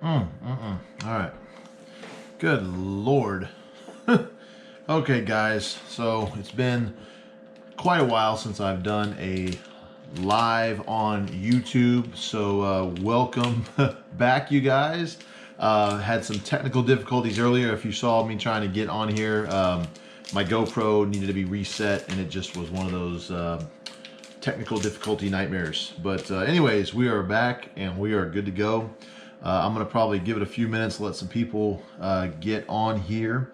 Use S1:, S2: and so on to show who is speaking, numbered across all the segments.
S1: All right. Good Lord. Okay, guys. So it's been quite a while since I've done a live on YouTube. So welcome back, you guys. Had some technical difficulties earlier. If you saw me trying to get on here, my GoPro needed to be reset, and it just was one of those technical difficulty nightmares. But anyways, we are back and we are good to go. I'm gonna probably give it a few minutes, let some people get on here.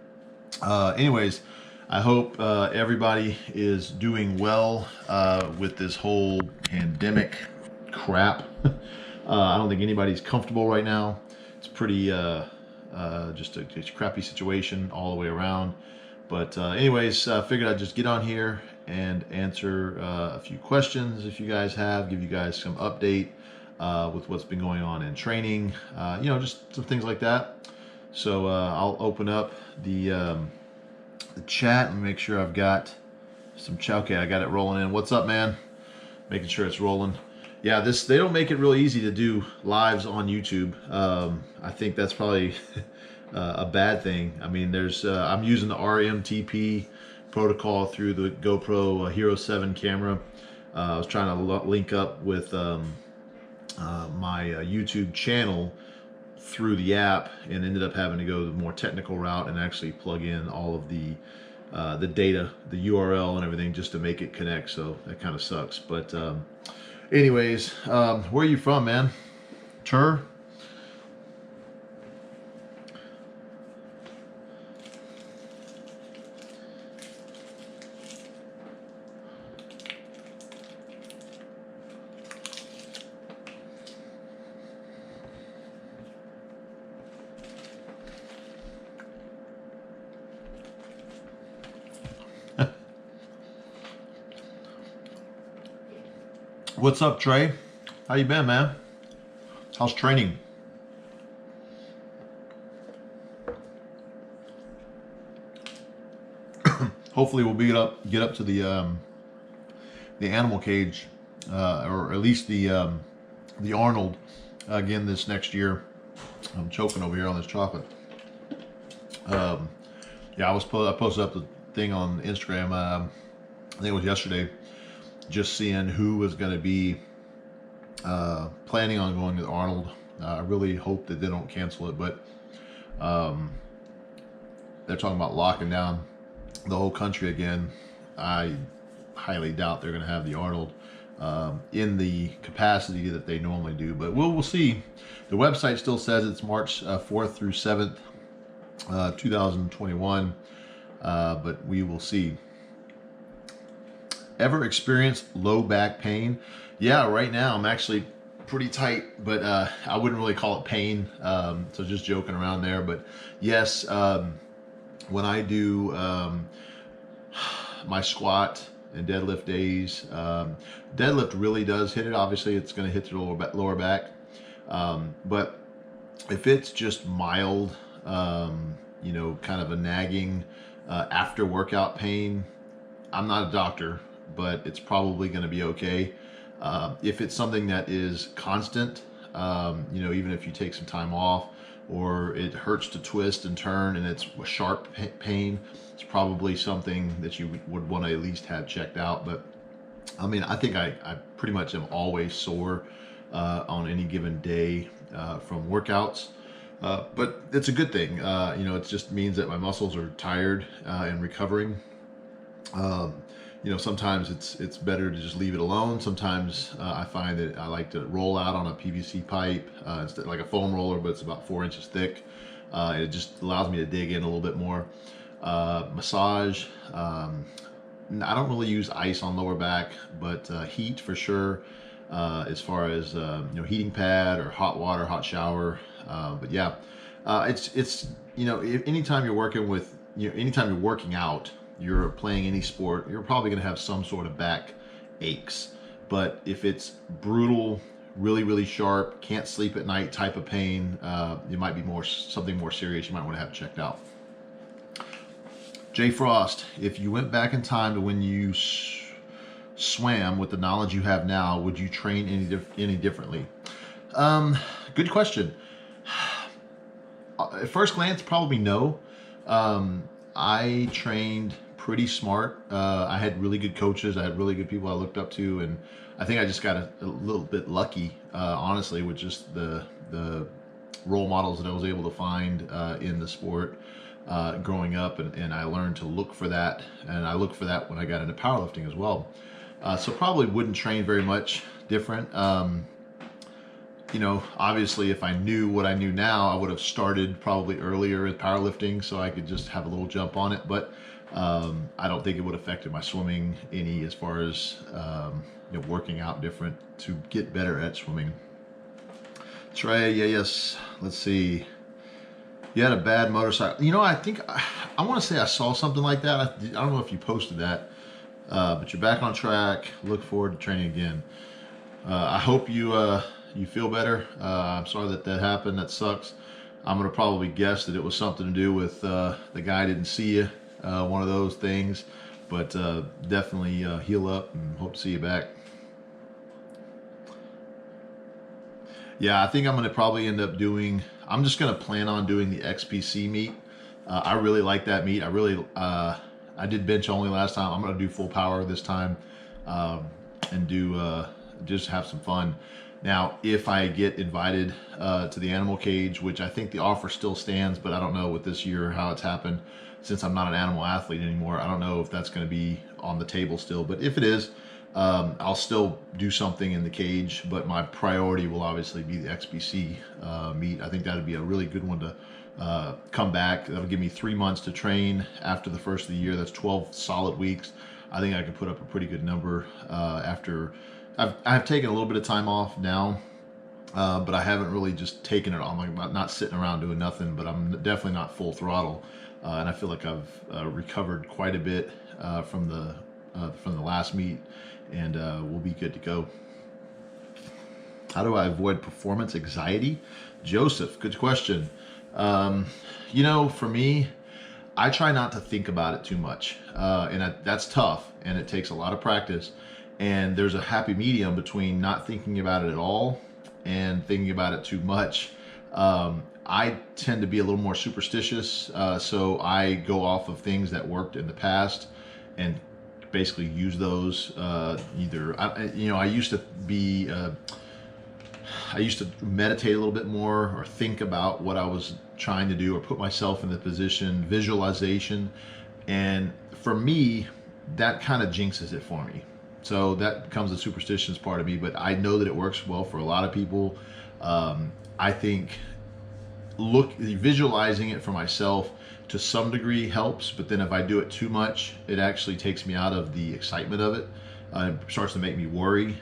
S1: Anyways, I hope everybody is doing well with this whole pandemic crap. I don't think anybody's comfortable right now. It's pretty just a crappy situation all the way around. But anyways, figured I'd just get on here and answer a few questions if you guys have, give you guys some update with what's been going on in training, you know, just some things like that. So I'll open up the chat and make sure I've got some chat. Okay, I got it rolling in. What's up, man? Making sure it's rolling. Yeah, they don't make it real easy to do lives on YouTube. I think that's probably a bad thing. I mean, I'm using the RMTP protocol through the GoPro Hero 7 camera. I was trying to link up with my YouTube channel through the app, and ended up having to go the more technical route and actually plug in all of the data, the URL and everything, just to make it connect. So that kind of sucks. But anyways, where are you from, man? Tur? What's up, Trey? How you been, man? How's training? Hopefully we'll get up to the animal cage, or at least the Arnold again this next year. I'm choking over here on this chocolate. Yeah, I posted up the thing on Instagram. I think it was yesterday. Just seeing who was going to be planning on going to the Arnold. I really hope that they don't cancel it, but they're talking about locking down the whole country again. I highly doubt they're going to have the Arnold in the capacity that they normally do, but we'll see. The website still says it's March 4th through 7th, 2021, but we will see. Ever experienced low back pain? Yeah, right now I'm actually pretty tight, but I wouldn't really call it pain. So just joking around there. But yes, when I do my squat and deadlift days, deadlift really does hit it. Obviously, it's going to hit the lower back. But if it's just mild, you know, kind of a nagging after workout pain, I'm not a doctor, but it's probably going to be okay. If it's something that is constant, you know, even if you take some time off, or it hurts to twist and turn and it's a sharp pain, it's probably something that you would want to at least have checked out. But I mean, I think I pretty much am always sore on any given day from workouts. But it's a good thing. You know, it just means that my muscles are tired and recovering. You know, sometimes it's better to just leave it alone. Sometimes I find that I like to roll out on a PVC pipe. It's like a foam roller, but it's about 4 inches thick. It just allows me to dig in a little bit more. Massage. I don't really use ice on lower back, but heat for sure. As far as you know, heating pad or hot water, hot shower. But yeah, it's you know, anytime you're working with, you know, anytime you're working out, you're playing any sport, you're probably going to have some sort of back aches. But if it's brutal, really sharp, can't sleep at night type of pain, it might be something more serious. You might want to have checked out. Jay Frost, if you went back in time to when you swam with the knowledge you have now, would you train any differently? Good question. At first glance, probably no. I trained pretty smart. I had really good coaches. I had really good people I looked up to, and I think I just got a little bit lucky, honestly, with just the role models that I was able to find in the sport growing up, and I learned to look for that, and I looked for that when I got into powerlifting as well. So probably wouldn't train very much different. You know, obviously, if I knew what I knew now, I would have started probably earlier at powerlifting so I could just have a little jump on it. But I don't think it would have affected my swimming any as far as you know, working out different to get better at swimming. Trey, yeah, yes. Let's see. You had a bad motorcycle. You know, I think I want to say I saw something like that. I don't know if you posted that, but you're back on track. Look forward to training again. I hope you you feel better. I'm sorry that that happened. That sucks. I'm gonna probably guess that it was something to do with the guy didn't see you. One of those things, but definitely heal up and hope to see you back. Yeah, I think I'm gonna probably end up doing. I'm just gonna plan on doing the XPC meet. I really like that meet. I did bench only last time. I'm gonna do full power this time, and do just have some fun. Now, if I get invited to the animal cage, which I think the offer still stands, but I don't know with this year how it's happened since I'm not an animal athlete anymore. I don't know if that's going to be on the table still, but if it is, I'll still do something in the cage, but my priority will obviously be the XPC meet. I think that'd be a really good one to come back. That'll give me 3 months to train after the first of the year. That's 12 solid weeks. I think I can put up a pretty good number after. I've taken a little bit of time off now, but I haven't really just taken it on. I'm not sitting around doing nothing, but I'm definitely not full throttle. And I feel like I've recovered quite a bit from the last meet, and we'll be good to go. How do I avoid performance anxiety? Joseph, good question. You know, for me, I try not to think about it too much, and that's tough, and it takes a lot of practice. And there's a happy medium between not thinking about it at all and thinking about it too much. I tend to be a little more superstitious, so I go off of things that worked in the past and basically use those. I used to be, I used to meditate a little bit more or think about what I was trying to do or put myself in the position, visualization. And for me, that kind of jinxes it for me. So that becomes a superstitious part of me, but I know that it works well for a lot of people. I think visualizing it for myself to some degree helps, but then if I do it too much, it actually takes me out of the excitement of it. It starts to make me worry,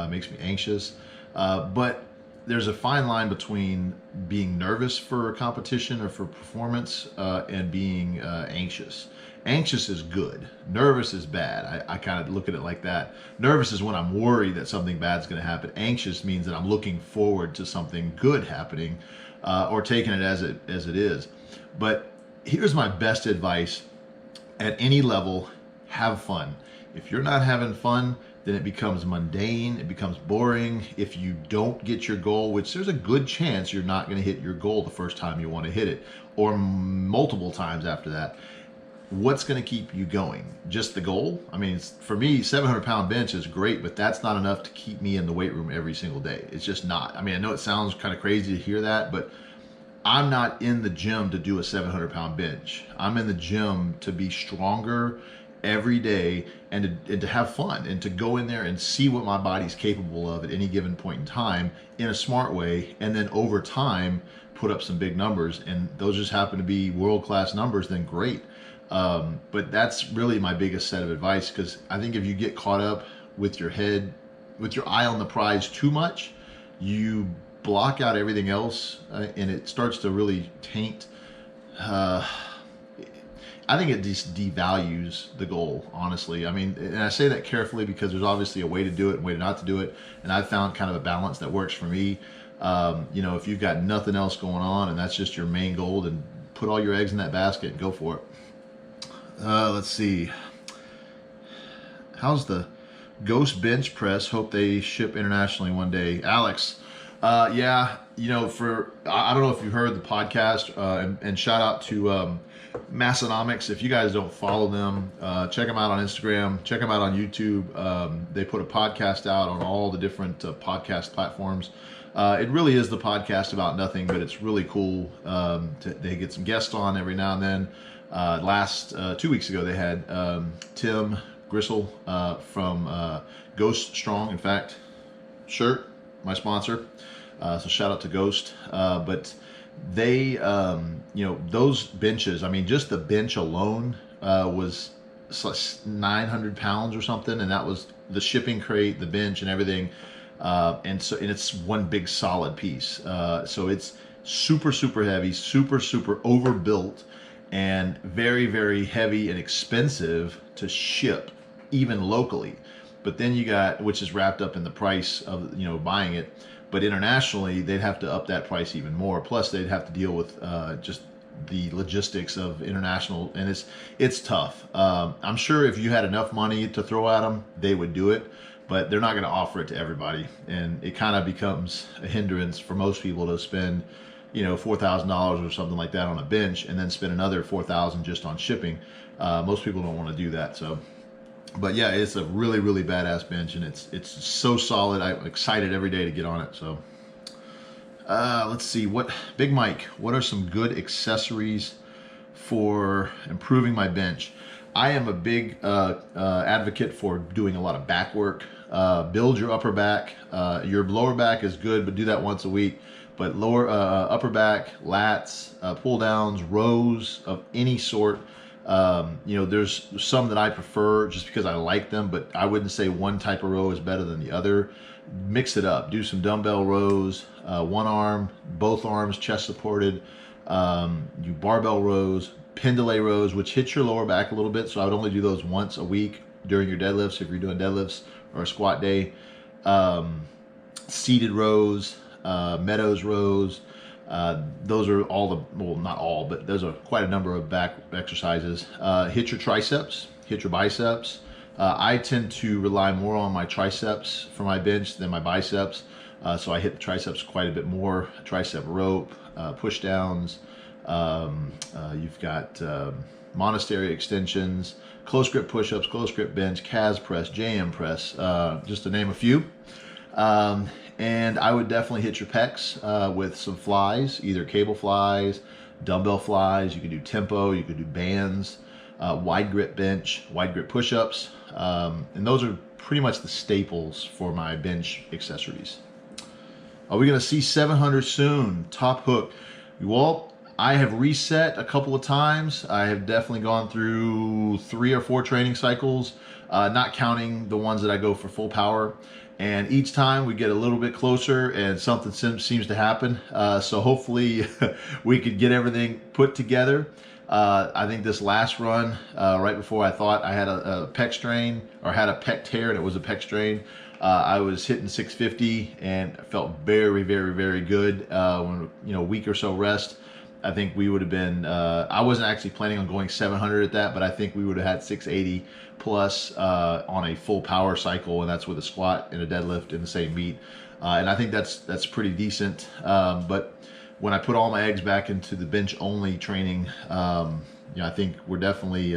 S1: makes me anxious. But there's a fine line between being nervous for a competition or for performance and being anxious. Anxious is good. Nervous is bad. I kind of look at it like that. Nervous is when I'm worried that something bad's going to happen. Anxious means that I'm looking forward to something good happening, or taking it as it is. But here's my best advice at any level: have fun. If you're not having fun, then it becomes mundane, it becomes boring. If you don't get your goal, which there's a good chance you're not going to hit your goal the first time you want to hit it, or multiple times after that, what's going to keep you going? Just the goal? I mean, for me, 700-pound bench is great, but that's not enough to keep me in the weight room every single day. It's just not. I mean, I know it sounds kind of crazy to hear that, but I'm not in the gym to do a 700-pound bench. I'm in the gym to be stronger every day and to have fun and to go in there and see what my body's capable of at any given point in time in a smart way, and then over time put up some big numbers. And those just happen to be world-class numbers, then great. But that's really my biggest set of advice, because I think if you get caught up with your head, with your eye on the prize too much, you block out everything else, and it starts to really taint. I think it just devalues the goal, honestly. I mean, and I say that carefully because there's obviously a way to do it and a way not to do it, and I've found kind of a balance that works for me. You know, if you've got nothing else going on and that's just your main goal, then put all your eggs in that basket and go for it. Let's see. How's the Ghost bench press? Hope they ship internationally one day. Alex, Yeah, you know, I don't know if you heard the podcast, and shout out to Massonomics. If you guys don't follow them, check them out on Instagram, check them out on YouTube. They put a podcast out on all the different podcast platforms. It really is the podcast about nothing, but it's really cool. They get some guests on every now and then. Last 2 weeks ago, they had Tim Gristle from Ghost Strong. In fact, shirt, my sponsor. So shout out to Ghost. But they, you know, those benches, I mean, just the bench alone was 900 pounds or something. And that was the shipping crate, the bench and everything. And it's one big solid piece. So it's super, super heavy, super, super overbuilt, and very, very heavy and expensive to ship, even locally. But then you got, which is wrapped up in the price of, you know, buying it. But internationally, they'd have to up that price even more. Plus, they'd have to deal with just the logistics of international, and it's tough. I'm sure if you had enough money to throw at them, they would do it. But they're not going to offer it to everybody, and it kind of becomes a hindrance for most people to spend, you know, $4,000 or something like that on a bench, and then spend another $4,000 just on shipping. Most people don't want to do that. So, but yeah, it's a really, really badass bench, and it's so solid. I'm excited every day to get on it. So, let's see, Big Mike, what are some good accessories for improving my bench? I am a big advocate for doing a lot of back work. Build your upper back. Your lower back is good, but do that once a week. But upper back, lats, pull downs, rows of any sort. You know, there's some that I prefer just because I like them, but I wouldn't say one type of row is better than the other. Mix it up. Do some dumbbell rows, one arm, both arms, chest supported. Do barbell rows, pendulum rows, which hit your lower back a little bit. So I would only do those once a week during your deadlifts if you're doing deadlifts or a squat day. Seated rows, meadows rows. Those are all well, not all, but those are quite a number of back exercises. Hit your triceps, hit your biceps. I tend to rely more on my triceps for my bench than my biceps. So I hit the triceps quite a bit more. Tricep rope, push downs. You've got monastery extensions, close grip push-ups, close grip bench, calves press, JM press, just to name a few. And I would definitely hit your pecs with some flies, either cable flies, dumbbell flies. You could do tempo, you could do bands, wide grip bench, wide grip push-ups. And those are pretty much the staples for my bench accessories. Are we going to see 700 soon? Top hook. Well, I have reset a couple of times. I have definitely gone through 3 or 4 training cycles, not counting the ones that I go for full power. And each time we get a little bit closer and something seems to happen. So hopefully we could get everything put together. I think this last run, right before I thought I had a pec strain or had a pec tear, and it was a pec strain, I was hitting 650 and felt very, very, very good. When, you know, a week or so rest, I think we would have been, I wasn't actually planning on going 700 at that, but I think we would have had 680 plus on a full power cycle, and that's with a squat and a deadlift in the same meet. And I think that's pretty decent. But when I put all my eggs back into the bench only training, you know, I think we're definitely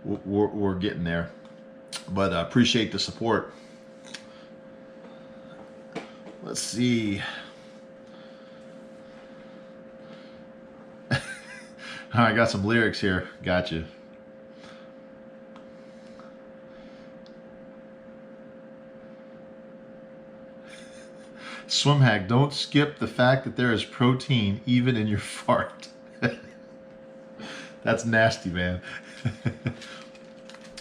S1: we're getting there. But I appreciate the support. Let's see. All right, I got some lyrics here. Gotcha. Swimhack, don't skip the fact that there is protein even in your fart. That's nasty, man.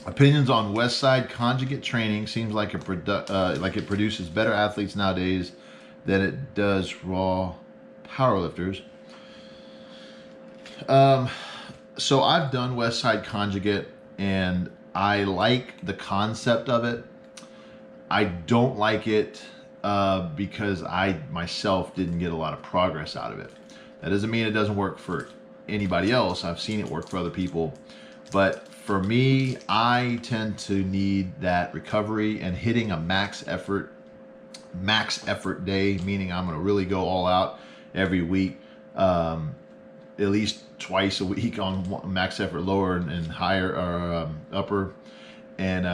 S1: Opinions on West Side conjugate training seems like it produces better athletes nowadays than it does raw powerlifters. So I've done West Side conjugate, and I like the concept of it. I don't like it because I myself didn't get a lot of progress out of it. That doesn't mean it doesn't work for anybody else. I've seen it work for other people. But for me, I tend to need that recovery, and hitting a max effort max effort day, meaning I'm going to really go all out every week, at least twice a week on max effort lower and higher or upper. And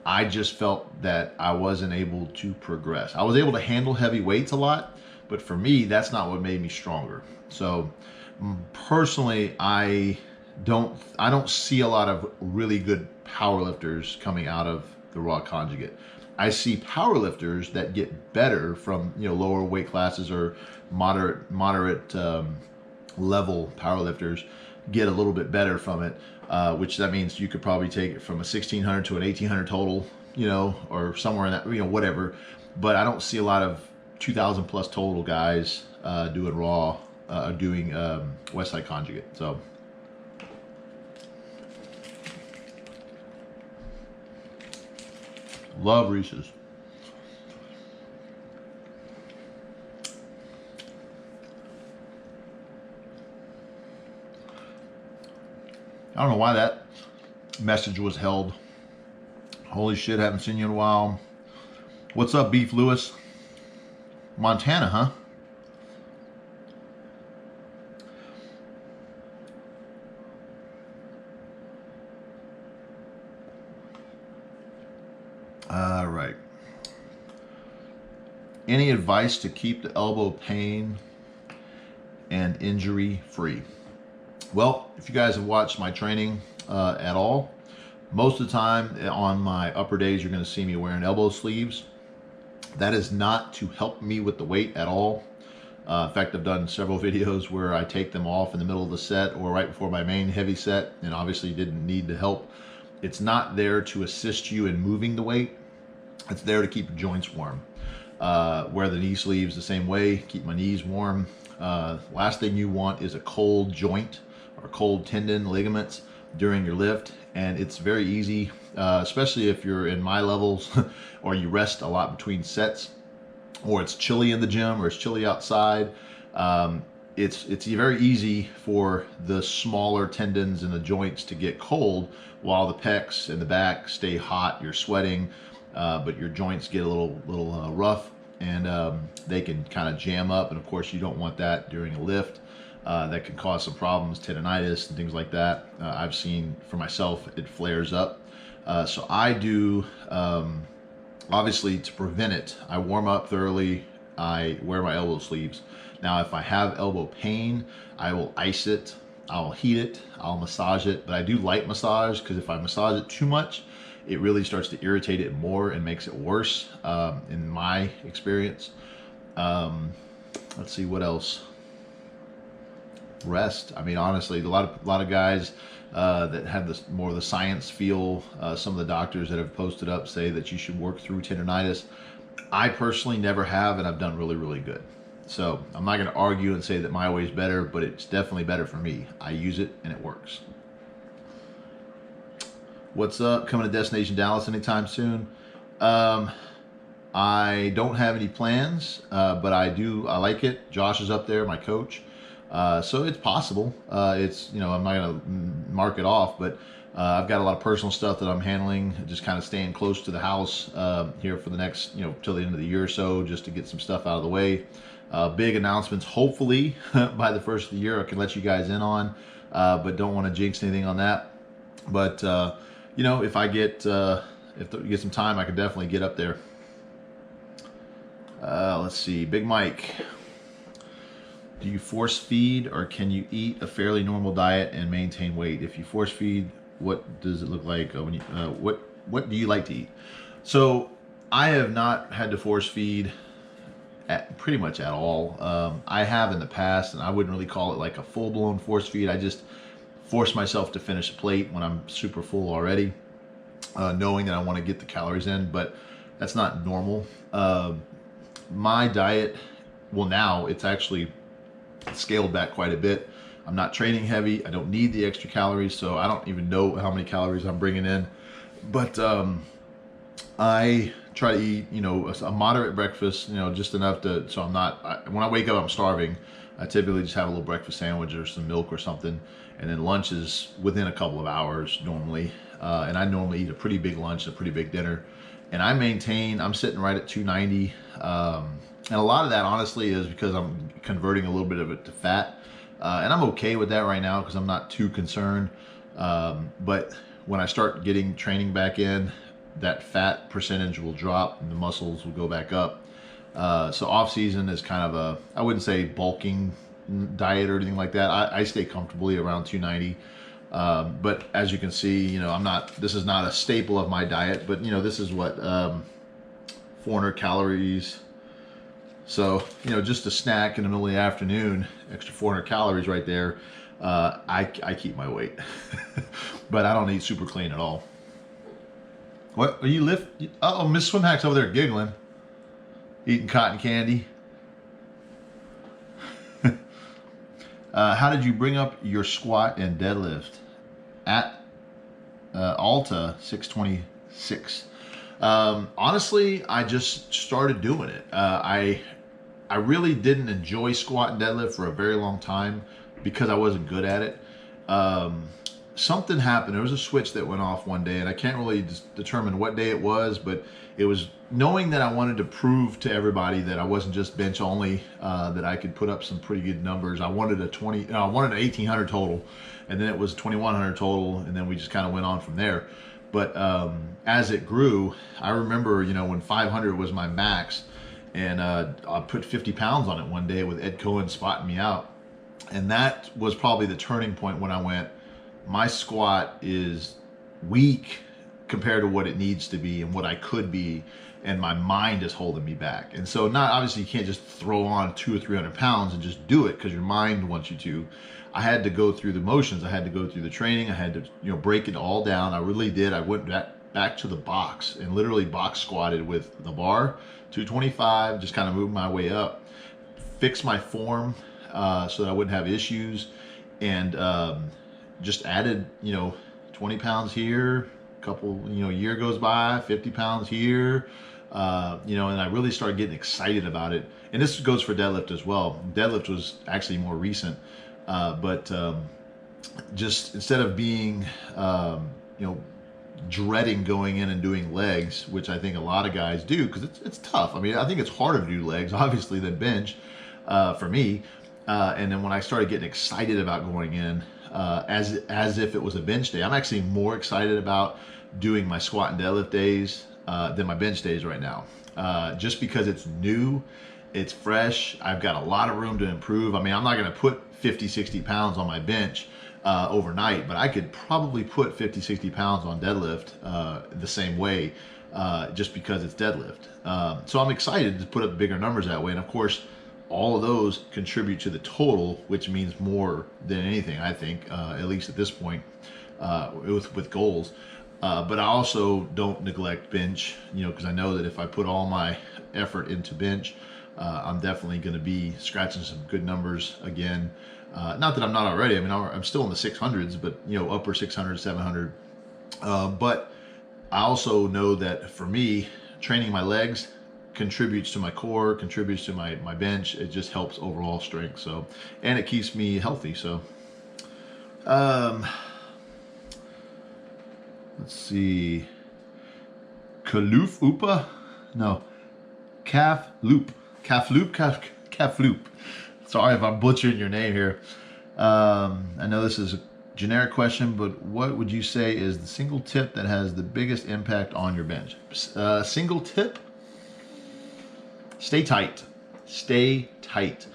S1: I just felt that I wasn't able to progress. I was able to handle heavy weights a lot, but for me, that's not what made me stronger. So personally, I don't see a lot of really good powerlifters coming out of the raw conjugate. I see powerlifters that get better from, you know, lower weight classes or moderate level powerlifters get a little bit better from it, which that means you could probably take it from a 1600 to an 1800 total, you know, or somewhere in that, you know, whatever. But I don't see a lot of 2000 plus total guys doing raw, doing Westside conjugate. So love Reese's. I don't know why that message was held. Holy shit, haven't seen you in a while. What's up, Beef Lewis? Montana, huh? All right. Any advice to keep the elbow pain and injury free? Well, if you guys have watched my training at all, most of the time on my upper days, you're going to see me wearing elbow sleeves. That is not to help me with the weight at all. In fact, I've done several videos where I take them off in the middle of the set or right before my main heavy set, and obviously didn't need the help. It's not there to assist you in moving the weight. It's there to keep your joints warm. Wear the knee sleeves the same way, keep my knees warm. Last thing you want is a cold joint or cold tendon, ligaments during your lift. And it's very easy, especially if you're in my levels or you rest a lot between sets, or it's chilly in the gym or it's chilly outside. It's very easy for the smaller tendons and the joints to get cold while the pecs and the back stay hot. You're sweating, but your joints get a little rough, and they can kind of jam up. And of course, you don't want that during a lift. That can cause some problems, tendonitis and things like that. I've seen for myself, it flares up. So I do, obviously to prevent it, I warm up thoroughly. I wear my elbow sleeves. Now, if I have elbow pain, I will ice it, I'll heat it, I'll massage it, but I do light massage, because if I massage it too much, it really starts to irritate it more and makes it worse, in my experience. Let's see, what else? Rest. I mean, honestly, a lot of guys that have this more of the science feel. Some of the doctors that have posted up say that you should work through tendonitis. I personally never have, and I've done really, really good. So I'm not going to argue and say that my way is better, but it's definitely better for me. I use it and it works. What's up? Coming to Destination Dallas anytime soon? I don't have any plans, but I like it. Josh is up there, my coach. So it's possible. It's, you know, I'm not going to mark it off, but I've got a lot of personal stuff that I'm handling, just kind of staying close to the house here for the next, you know, till the end of the year or so, just to get some stuff out of the way. Big announcements, hopefully by the first of the year, I can let you guys in on, but don't want to jinx anything on that. But, you know, if I get, get some time, I can definitely get up there. Let's see, Big Mike. Do you force feed, or can you eat a fairly normal diet and maintain weight? If you force feed, what does it look like when you, what do you like to eat? So I have not had to force feed pretty much at all. I have in the past, and I wouldn't really call it like a full-blown force feed. I just force myself to finish a plate when I'm super full already, knowing that I want to get the calories in, but that's not normal. My diet, well, now it's actually scaled back quite a bit. I'm not training heavy. I don't need the extra calories, so I don't even know how many calories I'm bringing in. But I try to eat, you know, a moderate breakfast, you know, just enough to, so I'm not, when I wake up, I'm starving. I typically just have a little breakfast sandwich or some milk or something, and then lunch is within a couple of hours normally. And I normally eat a pretty big lunch, a pretty big dinner, and I'm sitting right at 290. And a lot of that honestly is because I'm converting a little bit of it to fat. And I'm okay with that right now because I'm not too concerned. But when I start getting training back in, that fat percentage will drop and the muscles will go back up. So off season is kind of a, I wouldn't say bulking diet or anything like that. I stay comfortably around 290. But as you can see, you know, this is not a staple of my diet, but you know, this is what, 400 calories. So, you know, just a snack in the middle of the afternoon, extra 400 calories right there. I keep my weight, but I don't eat super clean at all. What are you Uh-oh, Miss Swimhack's over there giggling, eating cotton candy. How did you bring up your squat and deadlift? At Alta 626. Honestly, I just started doing it. I really didn't enjoy squat and deadlift for a very long time because I wasn't good at it. Something happened. There was a switch that went off one day, and I can't really determine what day it was, but it was knowing that I wanted to prove to everybody that I wasn't just bench only, that I could put up some pretty good numbers. I wanted an 1800 total, and then it was 2100 total, and then we just kind of went on from there. But as it grew, I remember, you know, when 500 was my max, and I put 50 pounds on it one day with Ed Cohen spotting me out. And that was probably the turning point when I went, my squat is weak compared to what it needs to be and what I could be, and my mind is holding me back. And so obviously you can't just throw on 200 or 300 pounds and just do it because your mind wants you to. I had to go through the motions. I had to go through the training. I had to, you know, break it all down. I really did. I went back to the box and literally box squatted with the bar, 225, just kind of moved my way up, fixed my form so that I wouldn't have issues, and just added, you know, 20 pounds here, year goes by, 50 pounds here, you know, and I really started getting excited about it. And this goes for deadlift as well. Deadlift was actually more recent, but just instead of being, you know, dreading going in and doing legs, which I think a lot of guys do because it's tough. I mean, I think it's harder to do legs, obviously, than bench for me. And then when I started getting excited about going in, as if it was a bench day, I'm actually more excited about doing my squat and deadlift days than my bench days right now. Just because it's new, it's fresh. I've got a lot of room to improve. I mean, I'm not going to put 50, 60 pounds on my bench overnight, but I could probably put 50, 60 pounds on deadlift the same way just because it's deadlift. So I'm excited to put up bigger numbers that way. And of course, all of those contribute to the total, which means more than anything, I think, at least at this point, with goals. But I also don't neglect bench, you know, because I know that if I put all my effort into bench, I'm definitely going to be scratching some good numbers again. Not that I'm not already. I mean, I'm still in the 600s, but, you know, upper 600, 700. But I also know that for me, training my legs contributes to my core, contributes to my bench. It just helps overall strength. So, and it keeps me healthy. So, let's see. Calf loop. Sorry if I'm butchering your name here. I know this is a generic question, but what would you say is the single tip that has the biggest impact on your bench? Single tip? Stay tight. Stay tight.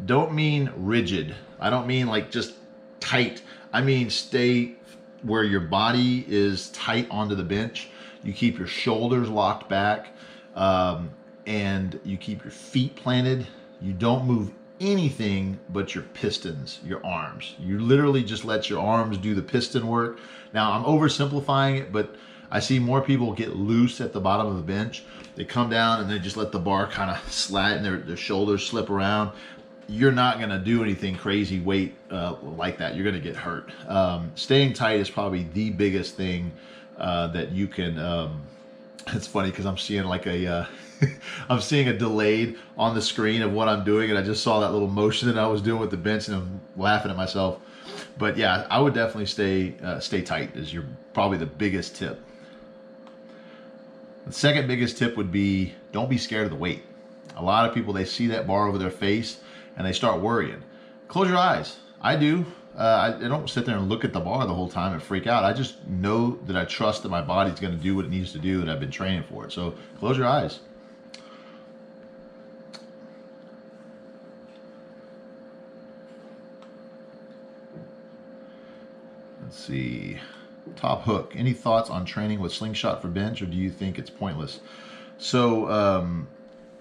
S1: Don't mean rigid. I don't mean like just tight. I mean stay where your body is tight onto the bench. You keep your shoulders locked back, and you keep your feet planted. You don't move anything but your pistons, your arms. You literally just let your arms do the piston work. Now, I'm oversimplifying it, but I see more people get loose at the bottom of the bench. They come down and they just let the bar kind of slat and their shoulders slip around. You're not going to do anything crazy weight like that. You're going to get hurt. Staying tight is probably the biggest thing that you can. It's funny because I'm seeing like a I'm seeing a delayed on the screen of what I'm doing, and I just saw that little motion that I was doing with the bench, and I'm laughing at myself. But yeah, I would definitely stay tight is probably the biggest tip. The second biggest tip would be, don't be scared of the weight. A lot of people, they see that bar over their face and they start worrying. Close your eyes. I do. I don't sit there and look at the bar the whole time and freak out. I just know that I trust that my body's going to do what it needs to do, that I've been training for it. So close your eyes. Let's see. Top hook. Any thoughts on training with slingshot for bench, or do you think it's pointless? So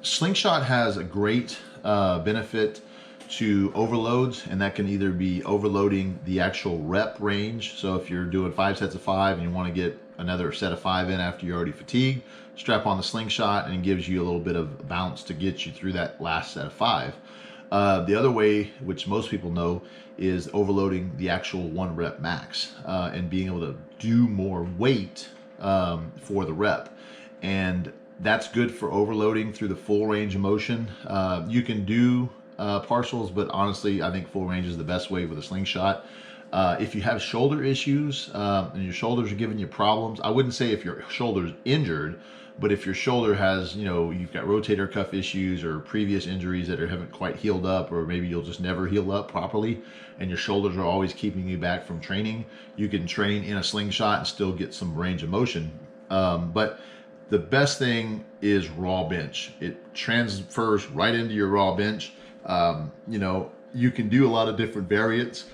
S1: slingshot has a great benefit to overloads, and that can either be overloading the actual rep range. So if you're doing 5 sets of 5 and you want to get another set of 5 in after you're already fatigued, strap on the slingshot and it gives you a little bit of bounce to get you through that last set of 5. The other way, which most people know, is overloading the actual 1 rep max and being able to do more weight for the rep. And that's good for overloading through the full range of motion. You can do partials, but honestly, I think full range is the best way with a slingshot. If you have shoulder issues and your shoulders are giving you problems, I wouldn't say if your shoulder's injured, but if your shoulder has, you've got rotator cuff issues or previous injuries that haven't quite healed up, or maybe you'll just never heal up properly and your shoulders are always keeping you back from training, you can train in a slingshot and still get some range of motion. But the best thing is raw bench. It transfers right into your raw bench. You can do a lot of different variants.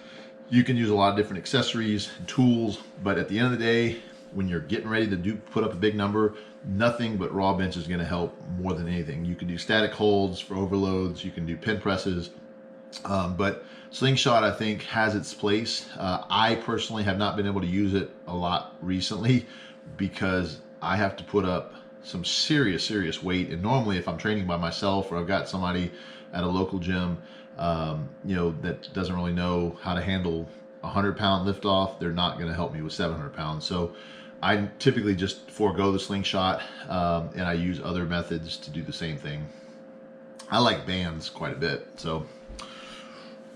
S1: You can use a lot of different accessories and tools, but at the end of the day, when you're getting ready to put up a big number, nothing but raw bench is going to help more than anything. You can do static holds for overloads. You can do pin presses, but slingshot, I think, has its place. I personally have not been able to use it a lot recently because I have to put up some serious weight. And normally if I'm training by myself or I've got somebody at a local gym, that doesn't really know how to handle a 100-pound lift off, they're not going to help me with 700 pounds. So I typically just forego the slingshot and I use other methods to do the same thing. I like bands quite a bit. So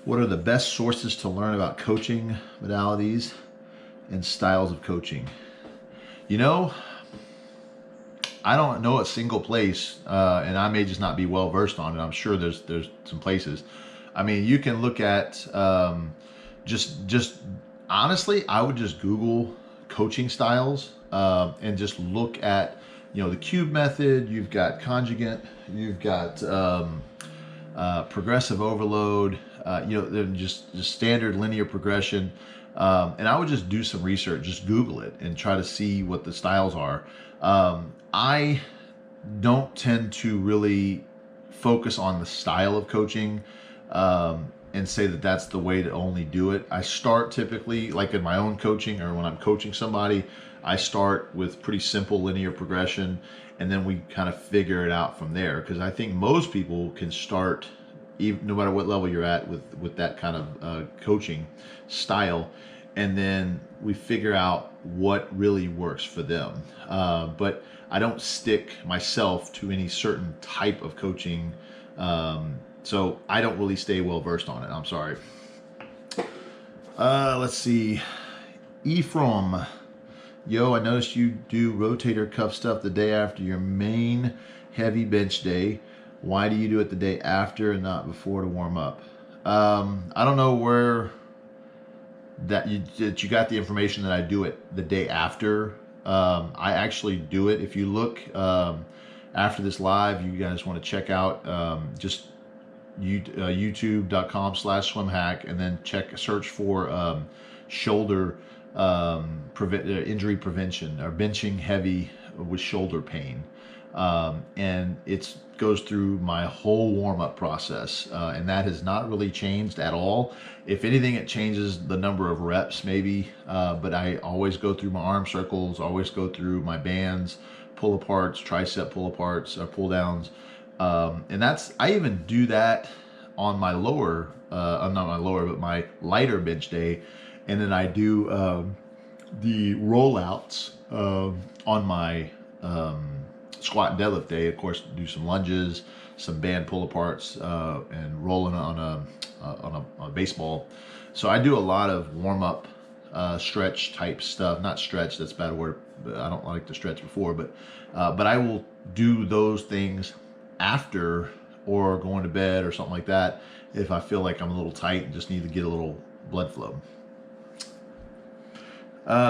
S1: what are the best sources to learn about coaching modalities and styles of coaching? I don't know a single place, and I may just not be well versed on it. I'm sure there's some places. I mean, you can look at just honestly, I would just Google coaching styles and just look at the cube method. You've got conjugate. You've got progressive overload. Just standard linear progression. And I would just do some research, just Google it and try to see what the styles are. I don't tend to really focus on the style of coaching and say that that's the way to only do it. I start typically, like in my own coaching or when I'm coaching somebody, I start with pretty simple linear progression and then we kind of figure it out from there. Because I think most people can start, even no matter what level you're at, with that kind of coaching style, and then we figure out what really works for them. But I don't stick myself to any certain type of coaching, so I don't really stay well versed on it. I'm sorry. Let's see. Ephraim, yo, I noticed you do rotator cuff stuff the day after your main heavy bench day. Why do you do it the day after and not before to warm up? I don't know where that you got the information that I do it the day after. I actually do it. If you look after this live, you guys want to check out just youtube.com/swimhack and then search for shoulder injury prevention or benching heavy with shoulder pain. And it goes through my whole warm-up process, and that has not really changed at all. If anything, it changes the number of reps maybe, but I always go through my arm circles, always go through my bands, pull aparts, tricep pull aparts or pull downs, and I even do that on my lower, not my lower, but my lighter bench day, and then I do the rollouts on my squat and deadlift day. Of course, do some lunges, some band pull aparts, and rolling on a baseball. So I do a lot of warm up stretch type stuff. Not stretch, that's a bad word. I don't like to stretch before, but I will do those things after or going to bed or something like that if I feel like I'm a little tight and just need to get a little blood flow.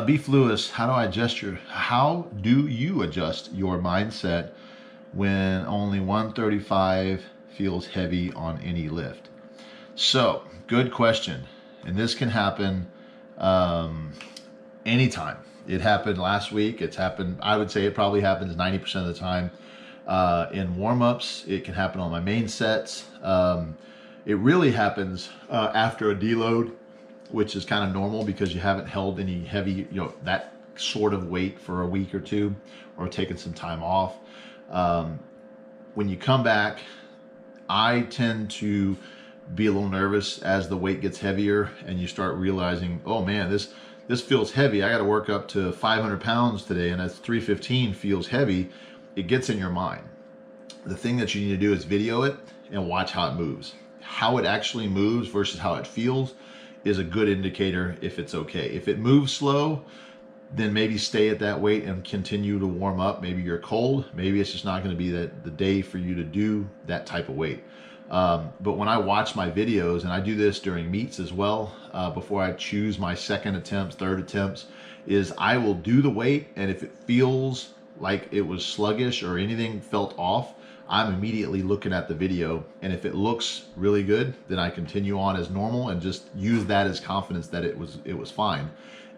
S1: Beef Lewis, how do you adjust your mindset when only 135 feels heavy on any lift? So, good question. And this can happen anytime. It happened last week. It's happened, I would say it probably happens 90% of the time. In warm-ups, it can happen on my main sets. It really happens after a deload, which is kind of normal because you haven't held any heavy, that sort of weight for a week or two, or taken some time off. When you come back, I tend to be a little nervous as the weight gets heavier and you start realizing, oh man, this feels heavy. I got to work up to 500 pounds today, and that's 315 feels heavy. It gets in your mind. The thing that you need to do is video it and watch how it moves. How it actually moves versus how it feels is a good indicator if it's okay. If it moves slow, then maybe stay at that weight and continue to warm up. Maybe you're cold. Maybe it's just not going to be the day for you to do that type of weight. But when I watch my videos, and I do this during meets as well, before I choose my second attempts, third attempts, is I will do the weight, and if it feels like it was sluggish or anything felt off, I'm immediately looking at the video, and if it looks really good, then I continue on as normal and just use that as confidence that it was fine.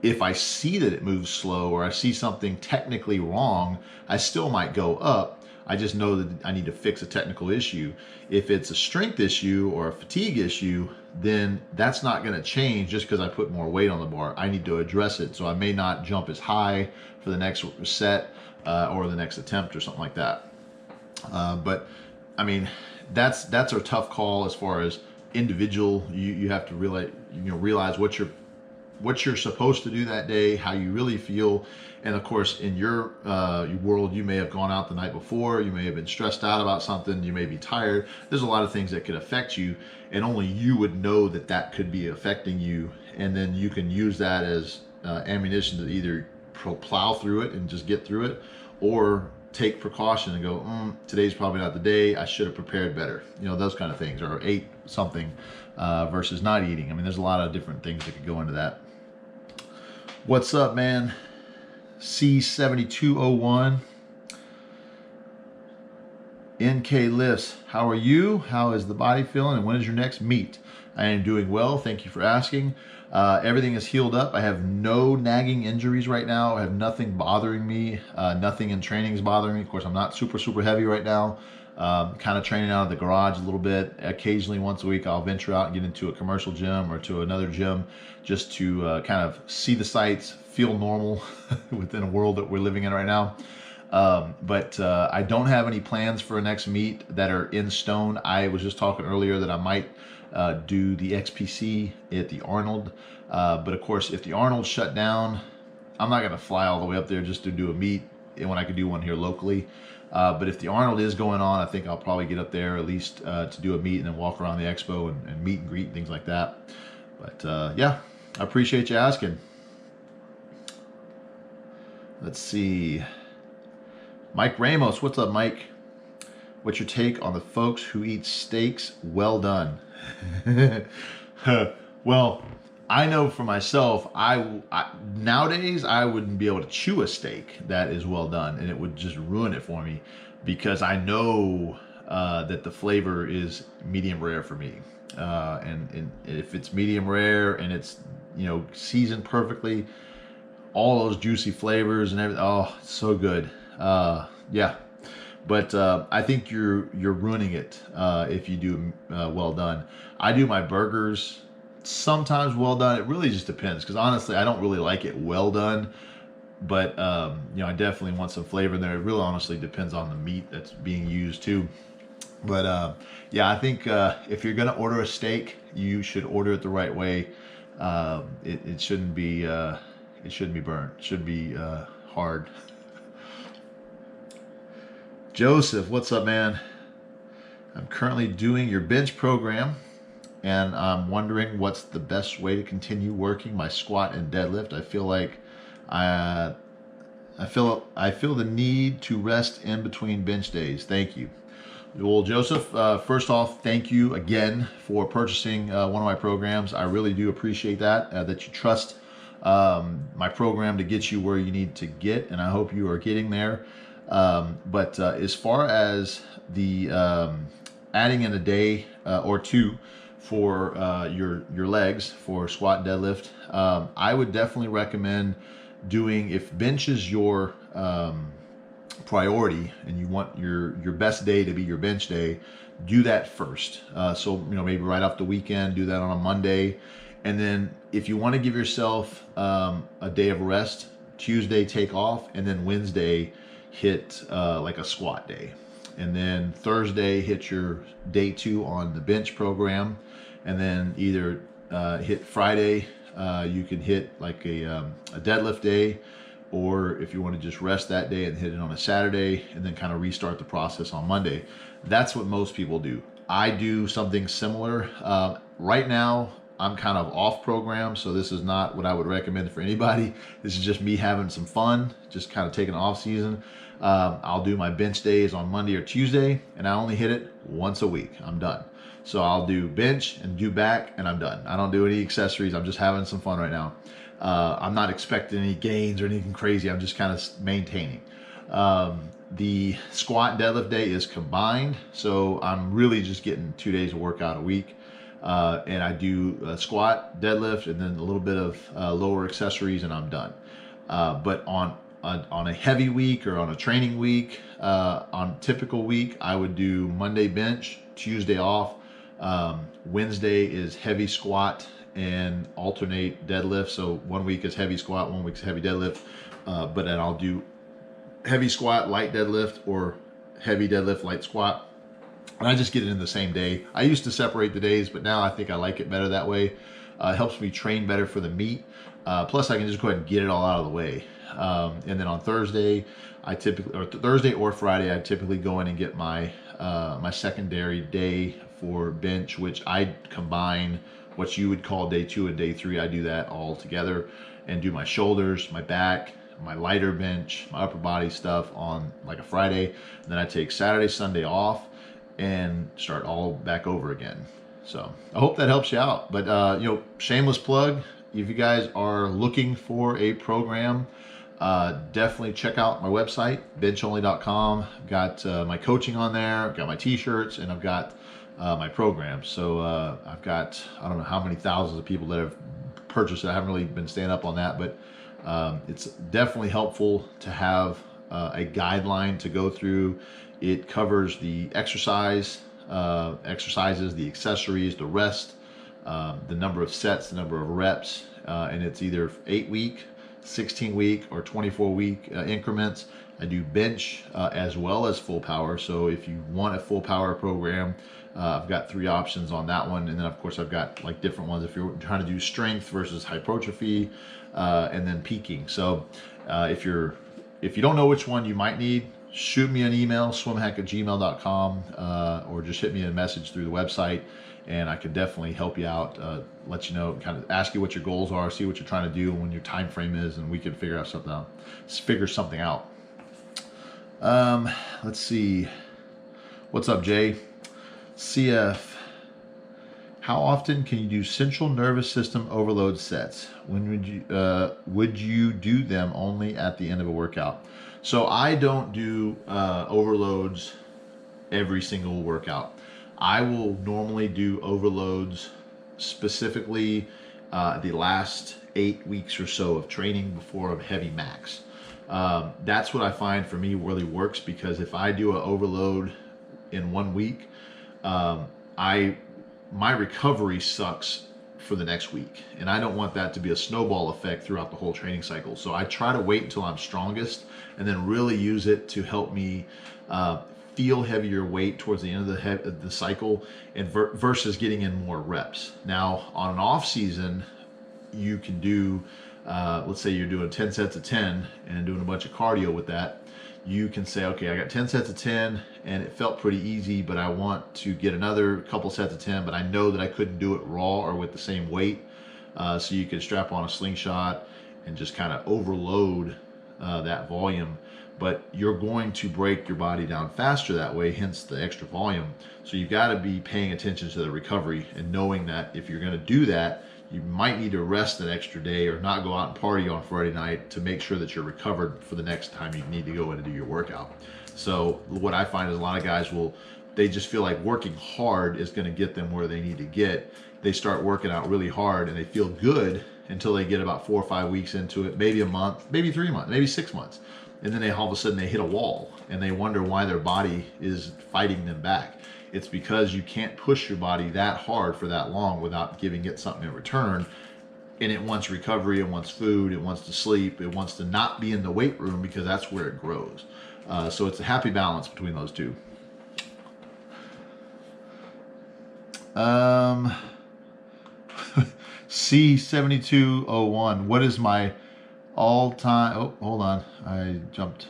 S1: If I see that it moves slow or I see something technically wrong, I still might go up. I just know that I need to fix a technical issue. If it's a strength issue or a fatigue issue, then that's not going to change just because I put more weight on the bar. I need to address it. So I may not jump as high for the next set or the next attempt or something like that. But I mean, that's a tough call as far as individual. You have to realize what you're supposed to do that day, how you really feel. And of course, in your world, you may have gone out the night before, you may have been stressed out about something, you may be tired. There's a lot of things that could affect you, and only you would know that could be affecting you. And then you can use that as ammunition to either plow through it and just get through it, or take precaution and go, today's probably not the day, I should have prepared better. Those kind of things, or ate something versus not eating. I mean, there's a lot of different things that could go into that. What's up, man? C7201. NK Lifts, how are you? How is the body feeling? And when is your next meet? I am doing well. Thank you for asking. Everything is healed up. I have no nagging injuries right now. I have nothing bothering me. Nothing in training is bothering me. Of course, I'm not super heavy right now. Kind of training out of the garage a little bit. Occasionally, once a week, I'll venture out and get into a commercial gym or to another gym just to kind of see the sights, feel normal within a world that we're living in right now. But I don't have any plans for a next meet that are in stone. I was just talking earlier that I might do the XPC at the Arnold. But of course, if the Arnold shut down, I'm not going to fly all the way up there just to do a meet when I could do one here locally. But if the Arnold is going on, I think I'll probably get up there at least to do a meet and then walk around the expo and meet and greet and things like that. But yeah, I appreciate you asking. Let's see. Mike Ramos, what's up, Mike? What's your take on the folks who eat steaks well done? Well, I know for myself, I nowadays I wouldn't be able to chew a steak that is well done, and it would just ruin it for me because I know that the flavor is medium rare for me. And if it's medium rare and it's seasoned perfectly, all those juicy flavors and everything, oh, it's so good. Yeah, but I think you're ruining it if you do well done. I do my burgers sometimes well done. It really just depends, because honestly, I don't really like it well done, but I definitely want some flavor in there. It really honestly depends on the meat that's being used too. But yeah, I think if you're gonna order a steak, you should order it the right way. It shouldn't be burnt. It should be hard. Joseph, what's up, man? I'm currently doing your bench program and I'm wondering what's the best way to continue working my squat and deadlift. I feel like I feel the need to rest in between bench days. Thank you. Well, Joseph, first off, thank you again for purchasing one of my programs. I really do appreciate that you trust my program to get you where you need to get, and I hope you are getting there. But as far as the adding in a day or two for your legs for squat and deadlift, I would definitely recommend doing, if bench is your priority and you want your best day to be your bench day, do that first. So maybe right off the weekend, do that on a Monday, and then if you want to give yourself a day of rest, Tuesday take off, and then Wednesday hit like a squat day, and then Thursday hit your day 2 on the bench program, and then either hit Friday, you can hit like a deadlift day, or if you want to just rest that day and hit it on a Saturday and then kind of restart the process on Monday. That's what most people do. I do something similar. Right now, I'm kind of off program, so this is not what I would recommend for anybody. This is just me having some fun, just kind of taking an off season. I'll do my bench days on Monday or Tuesday, and I only hit it once a week. I'm done. So I'll do bench and do back, and I'm done. I don't do any accessories. I'm just having some fun right now. I'm not expecting any gains or anything crazy. I'm just kind of maintaining. The squat and deadlift day is combined, so I'm really just getting 2 days of workout a week. And I do squat, deadlift, and then a little bit of lower accessories, and I'm done. But on a heavy week or on a training week, on typical week, I would do Monday bench, Tuesday off. Wednesday is heavy squat and alternate deadlift. So 1 week is heavy squat, 1 week is heavy deadlift. But then I'll do heavy squat, light deadlift, or heavy deadlift, light squat. And I just get it in the same day. I used to separate the days, but now I think I like it better that way. It helps me train better for the meet. Plus I can just go ahead and get it all out of the way. And then on Thursday, Thursday or Friday, I typically go in and get my my secondary day for bench, which I combine what you would call day 2 and day 3. I do that all together and do my shoulders, my back, my lighter bench, my upper body stuff on like a Friday. And then I take Saturday, Sunday off and start all back over again. So I hope that helps you out. But shameless plug, if you guys are looking for a program, definitely check out my website, benchonly.com. I've got my coaching on there, I've got my t-shirts, and I've got my program. So I've got, I don't know how many thousands of people that have purchased it. I haven't really been staying up on that, but it's definitely helpful to have a guideline to go through. It covers the exercises, the accessories, the rest, the number of sets, the number of reps, and it's either 8-week, 16-week, or 24-week increments. I do bench as well as full power. So if you want a full power program, I've got 3 options on that one. And then of course I've got like different ones if you're trying to do strength versus hypertrophy, and then peaking. So if you don't know which one you might need, shoot me an email, swimhack@gmail.com, or just hit me a message through the website, and I can definitely help you out, let you know, kind of ask you what your goals are, see what you're trying to do, when your time frame is, and we can figure something out. Let's see. What's up, Jay? CF. How often can you do central nervous system overload sets? When would you do them only at the end of a workout? So I don't do overloads every single workout. I will normally do overloads specifically the last 8 weeks or so of training before a heavy max. That's what I find for me really works, because if I do an overload in 1 week, my recovery sucks for the next week, and I don't want that to be a snowball effect throughout the whole training cycle. So I try to wait until I'm strongest and then really use it to help me feel heavier weight towards the end of the cycle, and versus getting in more reps. Now on an off season, you can do let's say you're doing 10 sets of 10 and doing a bunch of cardio with that. You can say, okay, I got 10 sets of 10 and it felt pretty easy, but I want to get another couple sets of 10, but I know that I couldn't do it raw or with the same weight. So you could strap on a slingshot and just kind of overload that volume, but you're going to break your body down faster that way, hence the extra volume. So you've got to be paying attention to the recovery and knowing that if you're going to do that, you might need to rest an extra day or not go out and party on Friday night to make sure that you're recovered for the next time you need to go in and do your workout. So what I find is a lot of guys they just feel like working hard is going to get them where they need to get. They start working out really hard and they feel good until they get about 4 or 5 weeks into it, maybe a month, maybe 3 months, maybe 6 months. And then all of a sudden they hit a wall and they wonder why their body is fighting them back. It's because you can't push your body that hard for that long without giving it something in return. And it wants recovery, it wants food, it wants to sleep, it wants to not be in the weight room because that's where it grows. So it's a happy balance between those two. C7201, what is my all-time, oh, hold on, I jumped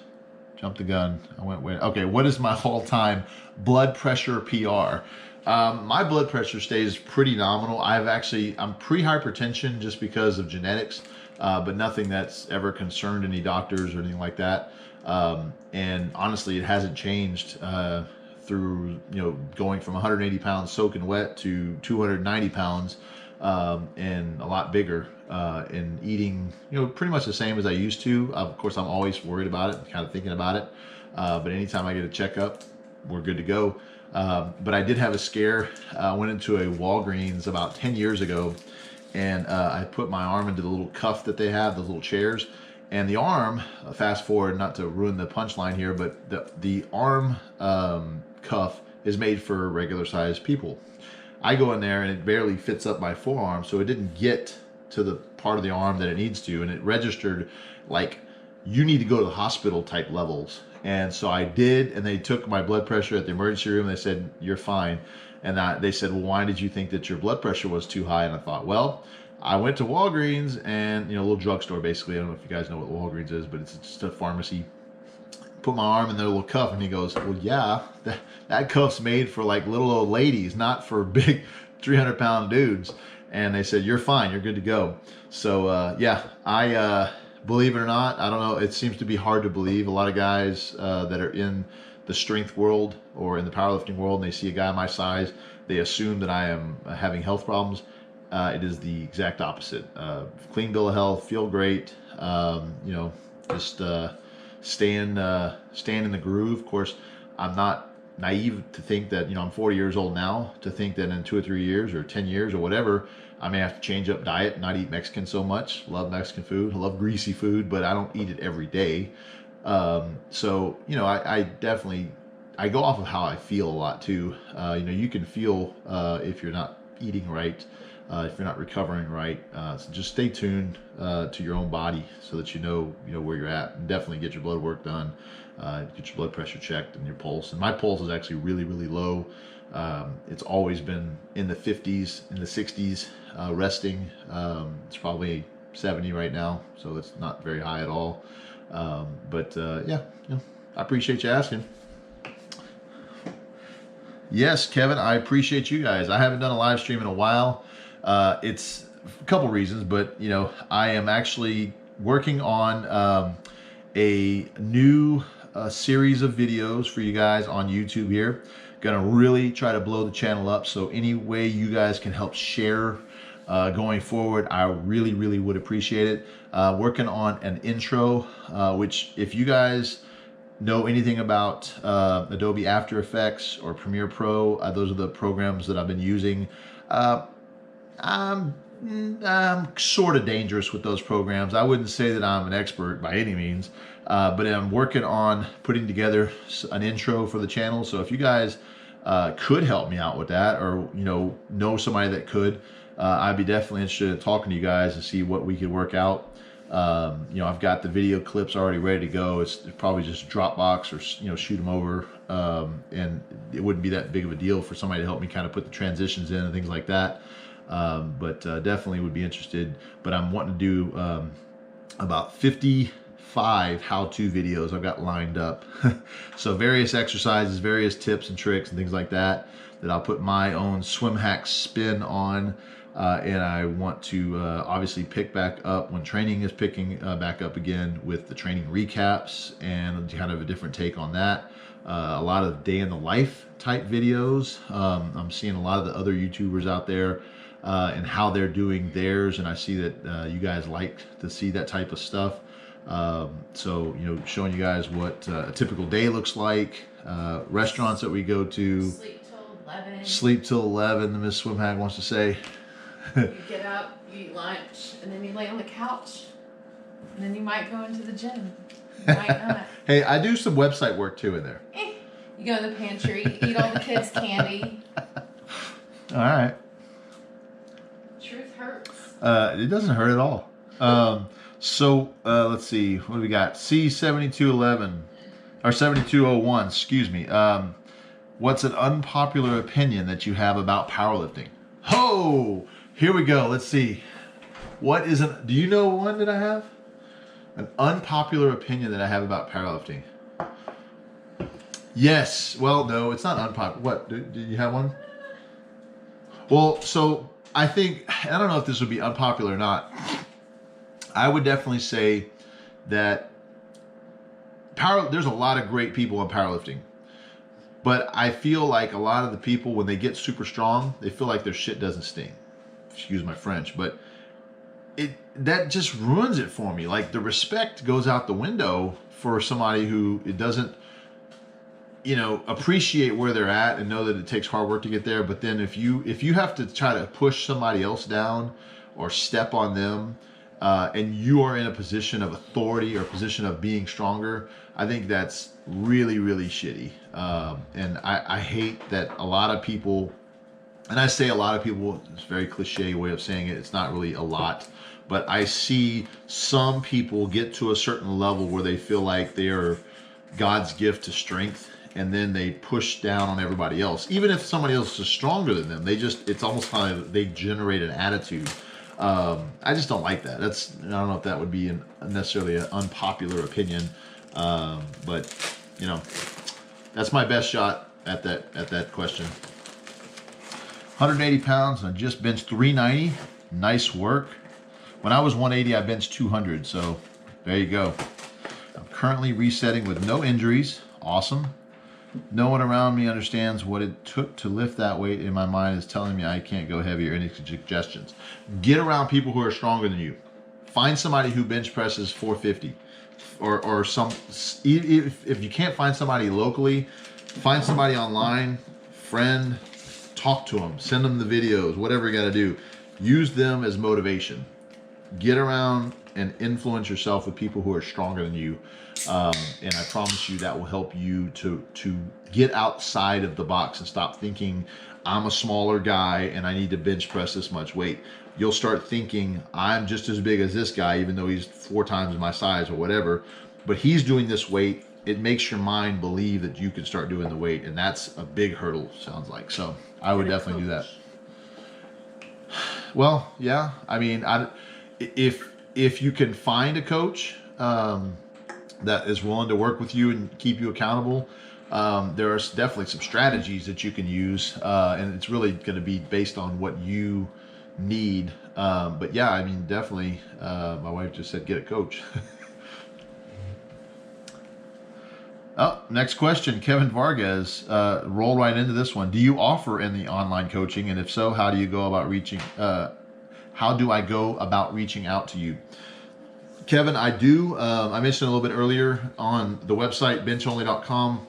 S1: the gun. I went way, okay, what is my all-time blood pressure PR? My blood pressure stays pretty nominal. I'm pre-hypertension just because of genetics, but nothing that's ever concerned any doctors or anything like that. And honestly, it hasn't changed through, going from 180 pounds soaking wet to 290 pounds and a lot bigger, and eating, pretty much the same as I used to. Of course, I'm always worried about it, kind of thinking about it. But anytime I get a checkup, we're good to go. But I did have a scare. I went into a Walgreens about 10 years ago, and I put my arm into the little cuff that they have, those little chairs. And the arm, fast forward, not to ruin the punchline here, but the arm cuff is made for regular sized people. I go in there and it barely fits up my forearm, so it didn't get to the part of the arm that it needs to, and it registered like you need to go to the hospital type levels. And so I did, and they took my blood pressure at the emergency room. They said, you're fine. And they said, well, why did you think that your blood pressure was too high? And I thought, well, I went to Walgreens and, a little drugstore basically. I don't know if you guys know what Walgreens is, but it's just a pharmacy. Put my arm in their little cuff, and he goes, well, yeah, that cuff's made for like little old ladies, not for big 300-pound dudes. And they said, you're fine, you're good to go. So yeah, I believe it or not, I don't know, it seems to be hard to believe. A lot of guys that are in the strength world or in the powerlifting world, and they see a guy my size, they assume that I am having health problems. It is the exact opposite. Clean bill of health, feel great, just stay in the groove. Of course, I'm not naive to think that, I'm 40 years old now, to think that in 2 or 3 years or 10 years or whatever, I may have to change up diet, not eat Mexican so much. Love Mexican food, I love greasy food, but I don't eat it every day. So, I definitely, I go off of how I feel a lot too. You can feel if you're not eating right, if you're not recovering right. So just stay tuned to your own body so that you know where you're at, and definitely get your blood work done, get your blood pressure checked and your pulse. And my pulse is actually really, really low. It's always been in the 50s, in the 60s, resting. It's probably 70 right now, so it's not very high at all. Yeah, I appreciate you asking. Yes, Kevin, I appreciate you guys. I haven't done a live stream in a while. It's a couple reasons, but I am actually working on a new series of videos for you guys on YouTube here. Gonna really try to blow the channel up, so any way you guys can help share going forward, I really, really would appreciate it. Working on an intro, which if you guys know anything about Adobe After Effects or Premiere Pro, those are the programs that I've been using. I'm sort of dangerous with those programs. I wouldn't say that I'm an expert by any means, but I'm working on putting together an intro for the channel. So if you guys could help me out with that, or know somebody that could, I'd be definitely interested in talking to you guys to see what we could work out. I've got the video clips already ready to go. It's probably just Dropbox or shoot them over, and it wouldn't be that big of a deal for somebody to help me kind of put the transitions in and things like that. But definitely would be interested. But I'm wanting to do about 50 5 how-to videos I've got lined up. So various exercises, various tips and tricks and things like that I'll put my own Swimhack spin on. And I want to obviously pick back up when training is picking back up again with the training recaps and kind of a different take on that. A lot of day in the life type videos. I'm seeing a lot of the other YouTubers out there and how they're doing theirs, and I see that you guys like to see that type of stuff. So, you know, showing you guys what a typical day looks like, restaurants that we go to.
S2: Sleep till 11.
S1: Sleep till 11, the Miss Swimhack wants to say.
S2: You get up, you eat lunch, and then you lay on the couch. And then you might go into the gym. You might not.
S1: Hey, I do some website work too in there.
S2: You go in the pantry, eat all the kids' candy.
S1: All right.
S2: Truth hurts.
S1: It doesn't hurt at all. So let's see. What do we got? C7211 or 7201, excuse me. What's an unpopular opinion that you have about powerlifting? Oh, here we go. Let's see. What is do you know one that I have? An unpopular opinion that I have about powerlifting. Yes. Well, no, it's not unpopular. What? Do you have one? Well, so I think, I don't know if this would be unpopular or not. I would definitely say that there's a lot of great people in powerlifting. But I feel like a lot of the people, when they get super strong, they feel like their shit doesn't sting. Excuse my French, but that just ruins it for me. Like, the respect goes out the window for somebody who it doesn't, you know, appreciate where they're at and know that it takes hard work to get there. But then if you have to try to push somebody else down or step on them, and you are in a position of authority or a position of being stronger, I think that's really, really shitty. And I hate that a lot of people, and I say a lot of people, it's a very cliche way of saying it, it's not really a lot, but I see some people get to a certain level where they feel like they are God's gift to strength, and then they push down on everybody else. Even if somebody else is stronger than them, it's almost kind of, they generate an attitude. I just don't like that. I don't know if that would be necessarily an unpopular opinion, but you know, that's my best shot at that question. 180 pounds and I just benched 390. Nice work. When I was 180, I benched 200. So there you go. I'm currently resetting with no injuries. Awesome. No one around me understands what it took to lift that weight. In my mind is telling me I can't go heavy or any suggestions. Get around people who are stronger than you. Find somebody who bench presses 450 or some, if you can't find somebody locally, find somebody online, friend, talk to them, send them the videos, whatever you got to do. Use them as motivation. Get around and influence yourself with people who are stronger than you. And I promise you that will help you to get outside of the box and stop thinking I'm a smaller guy and I need to bench press this much weight. You'll start thinking I'm just as big as this guy, even though he's 4 times my size or whatever, but he's doing this weight. It makes your mind believe that you can start doing the weight, and that's a big hurdle, sounds like. So I would definitely do that. Well, yeah, I mean, if you can find a coach that is willing to work with you and keep you accountable, there are definitely some strategies that you can use, and it's really going to be based on what you need. But yeah, I mean, definitely, my wife just said get a coach. Oh, next question. Kevin Vargas, roll right into this one. Do you offer any online coaching? And if so, how do you go about how do I go about reaching out to you? Kevin, I do. I mentioned a little bit earlier on the website, benchonly.com.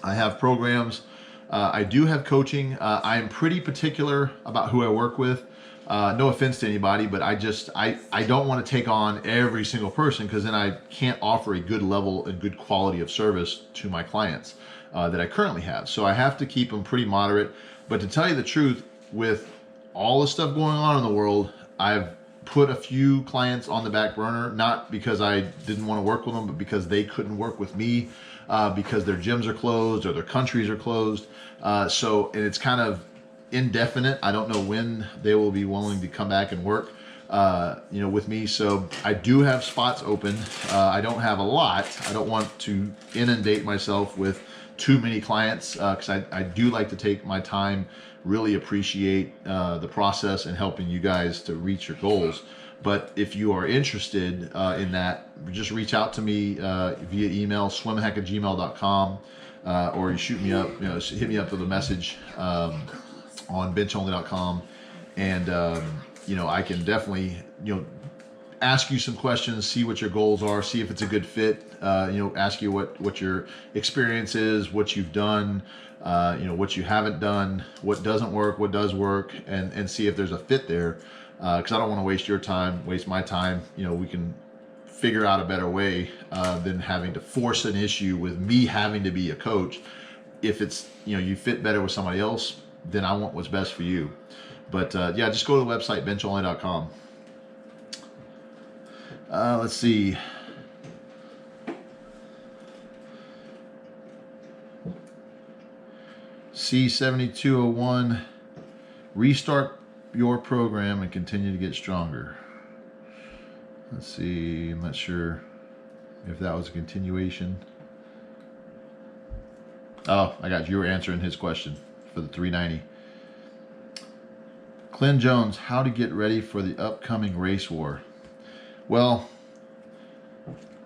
S1: I have programs. I do have coaching. I am pretty particular about who I work with. No offense to anybody, but I don't want to take on every single person, because then I can't offer a good level and good quality of service to my clients that I currently have. So I have to keep them pretty moderate. But to tell you the truth, with all the stuff going on in the world, I've put a few clients on the back burner, not because I didn't want to work with them, but because they couldn't work with me, because their gyms are closed or their countries are closed. And it's kind of indefinite. I don't know when they will be willing to come back and work, with me. So I do have spots open. I don't have a lot. I don't want to inundate myself with too many clients because I do like to take my time, really appreciate the process and helping you guys to reach your goals. But if you are interested in that, just reach out to me via email, swimhack@gmail.com, or you shoot me up, hit me up with a message on benchonly.com, and I can definitely ask you some questions, see what your goals are, see if it's a good fit. Ask you what your experience is, what you've done, what you haven't done, what doesn't work, what does work, and see if there's a fit there. Because I don't want to waste your time, waste my time. We can figure out a better way than having to force an issue with me having to be a coach. If it's, you fit better with somebody else, then I want what's best for you. But just go to the website, benchonly.com. Let's see. C7201, restart your program and continue to get stronger. Let's see, I'm not sure if that was a continuation. Oh, I got you. You were answering his question for the 390. Clint Jones, how to get ready for the upcoming race war. Well,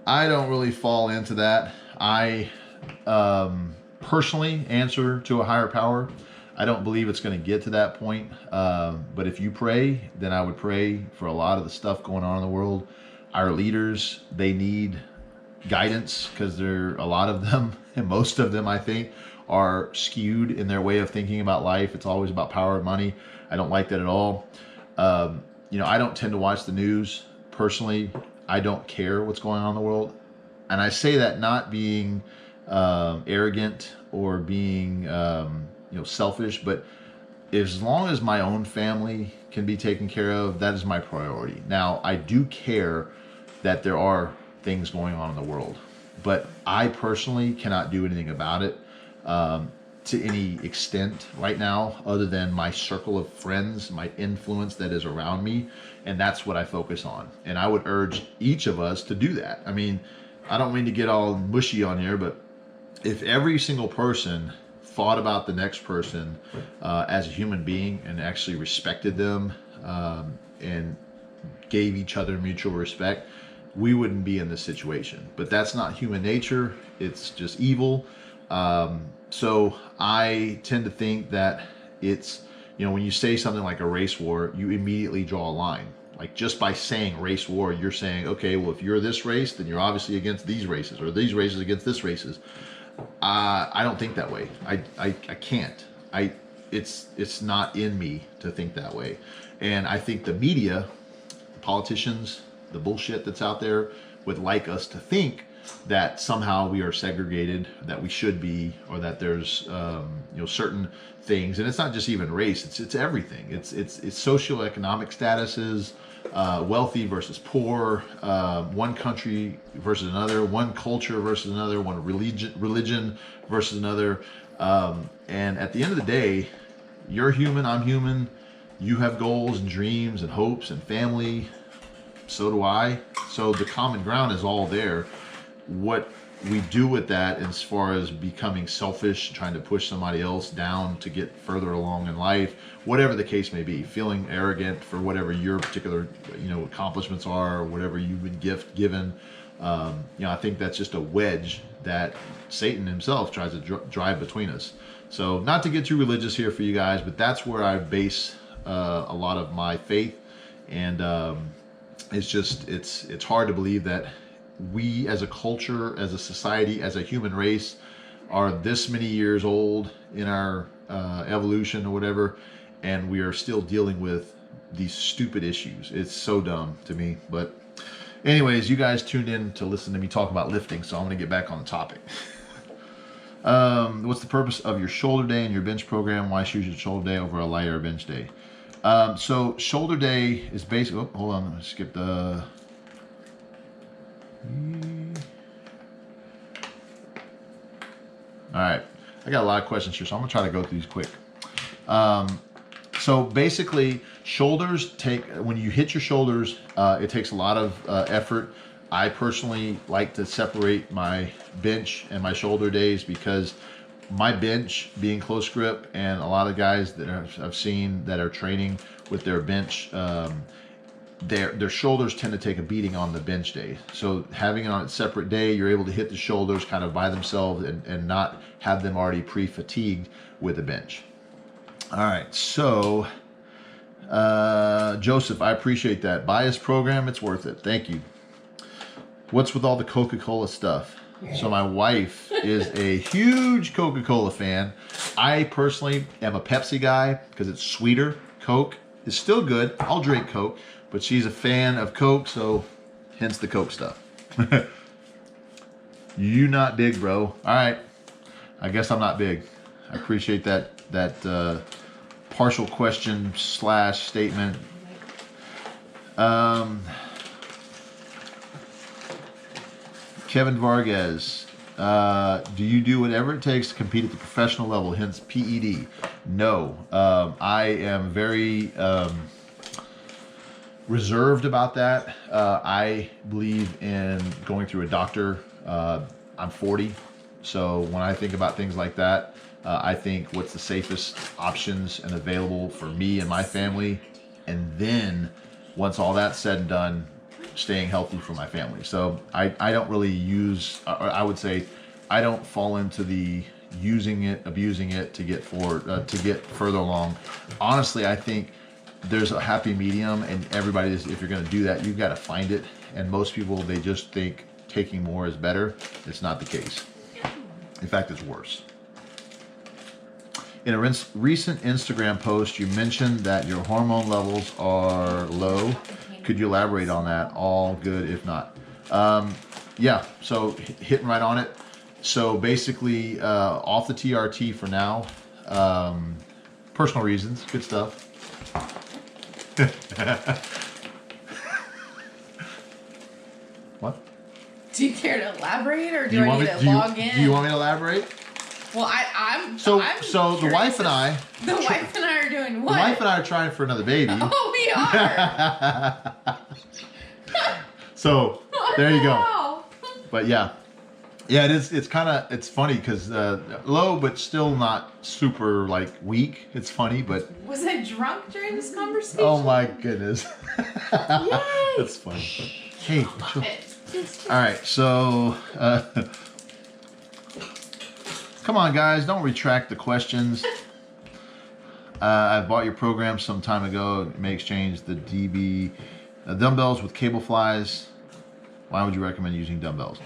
S1: I don't really fall into that. I personally answer to a higher power. I don't believe it's going to get to that point. But if you pray, then I would pray for a lot of the stuff going on in the world. Our leaders, they need guidance because a lot of them, and most of them, I think, are skewed in their way of thinking about life. It's always about power and money. I don't like that at all. I don't tend to watch the news. Personally, I don't care what's going on in the world. And I say that not being arrogant or being selfish, but as long as my own family can be taken care of, that is my priority. Now, I do care that there are things going on in the world, but I personally cannot do anything about it to any extent right now, other than my circle of friends, my influence that is around me, and that's what I focus on. And I would urge each of us to do that. I mean, I don't mean to get all mushy on here, but if every single person thought about the next person as a human being and actually respected them and gave each other mutual respect, we wouldn't be in this situation. But that's not human nature. It's just evil. So I tend to think that it's, when you say something like a race war, you immediately draw a line. Like just by saying race war, you're saying, okay, well, if you're this race, then you're obviously against these races, or these races against this races. I don't think that way. I can't. It's not in me to think that way. And I think the media, politicians, the bullshit that's out there would like us to think that somehow we are segregated, that we should be, or that there's certain things. And it's not just even race, it's everything. It's socioeconomic statuses, wealthy versus poor, one country versus another, one culture versus another, one religion versus another. And at the end of the day, you're human, I'm human. You have goals and dreams and hopes and family. So do I. So the common ground is all there. What we do with that, as far as becoming selfish, trying to push somebody else down to get further along in life, whatever the case may be, feeling arrogant for whatever your particular accomplishments are, or whatever you've been given, I think that's just a wedge that Satan himself tries to drive between us. So not to get too religious here for you guys, but that's where I base a lot of my faith. And it's hard to believe that we as a culture, as a society, as a human race are this many years old in our evolution or whatever, and we are still dealing with these stupid issues. It's so dumb to me. But anyways, you guys tuned in to listen to me talk about lifting, so I'm going to get back on the topic. What's the purpose of your shoulder day in your bench program? Why choose your shoulder day over a lighter bench day? So shoulder day is basically, hold on, let's skip the... All right, I got a lot of questions here, so I'm gonna try to go through these quick. So basically, shoulders take, when you hit your shoulders, it takes a lot of effort. I personally like to separate my bench and my shoulder days because my bench being close grip, and a lot of guys that I've seen that are training with their bench, their shoulders tend to take a beating on the bench day. So having it on a separate day, you're able to hit the shoulders kind of by themselves and not have them already pre-fatigued with the bench. All right, so Joseph, I appreciate that. Bias program, it's worth it. Thank you. What's with all the Coca-Cola stuff? So my wife is a huge Coca-Cola fan. I personally am a Pepsi guy because it's sweeter. Coke is still good. I'll drink Coke, but she's a fan of Coke, so hence the Coke stuff. You not big, bro. All right. I guess I'm not big. I appreciate that partial question / statement. Kevin Vargas, do you do whatever it takes to compete at the professional level, hence PED? No. I am very reserved about that. I believe in going through a doctor. I'm 40, so when I think about things like that, I think what's the safest options and available for me and my family, and then once all that's said and done, staying healthy for my family. So I don't really use, I would say, I don't fall into the using it, abusing it to get forward, to get further along. Honestly, I think there's a happy medium, and everybody is, if you're going to do that, you've got to find it. And most people, they just think taking more is better. It's not the case. In fact, it's worse. In a recent Instagram post, you mentioned that your hormone levels are low. Could you elaborate on that? All good if not. Yeah, so hitting right on it. So basically, off the TRT for now. Personal reasons, good stuff. What?
S2: Do you care to elaborate, or do I need to log in?
S1: Do you want me to elaborate?
S2: Well, I'm
S1: So the
S2: curious.
S1: wife and I.
S2: The wife and I are doing what?
S1: The wife and I are trying for another baby.
S2: Oh, we are.
S1: So there you go.
S2: Wow.
S1: But yeah, it is. It's kind of, it's funny because low, but still not super like weak. It's funny, but
S2: Was I drunk during this conversation?
S1: oh my goodness,
S2: Yay.
S1: that's funny. Hey, chill.
S2: It's
S1: All right, so come on, guys, don't retract the questions. I bought your program some time ago. It may exchange the DB dumbbells with cable flies. Why would you recommend using dumbbells?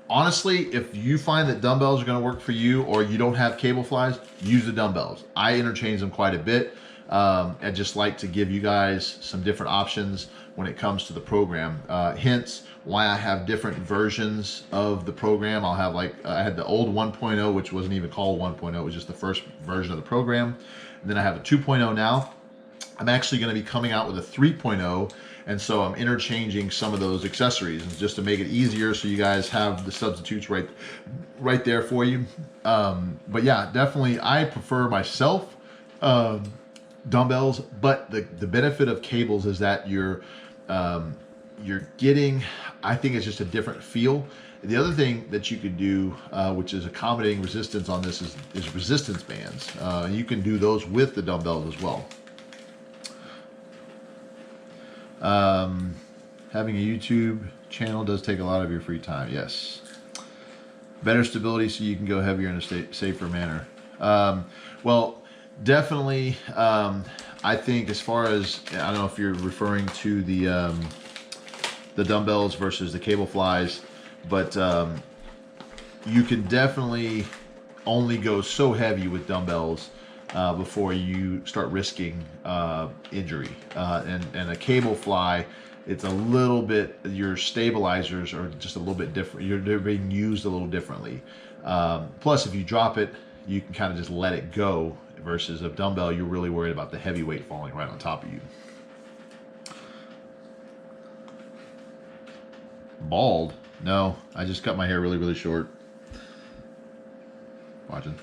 S1: Honestly, if you find that dumbbells are going to work for you, or you don't have cable flies, use the dumbbells. I interchange them quite a bit. I just like to give you guys some different options when it comes to the program. Hence why I have different versions of the program. I'll have like, I had the old 1.0, which wasn't even called 1.0. It was just the first version of the program. And then I have a 2.0 now. I'm actually going to be coming out with a 3.0. And so I'm interchanging some of those accessories just to make it easier, so you guys have the substitutes right there for you. But yeah, definitely I prefer myself dumbbells, but the benefit of cables is that you're getting, I think it's just a different feel. The other thing that you could do, which is accommodating resistance on this, is resistance bands. You can do those with the dumbbells as well. Having a YouTube channel does take a lot of your free time. Yes. Better stability so you can go heavier in a safer manner. Well, definitely, I think as far as, I don't know if you're referring to the dumbbells versus the cable flies, but you can definitely only go so heavy with dumbbells before you start risking injury. And a cable fly, it's a little bit, your stabilizers are just a little bit different. They're being used a little differently. Plus, if you drop it, you can kind of just let it go, versus a dumbbell, you're really worried about the heavy weight falling right on top of you. Bald? No, I just cut my hair really, really short. Watching.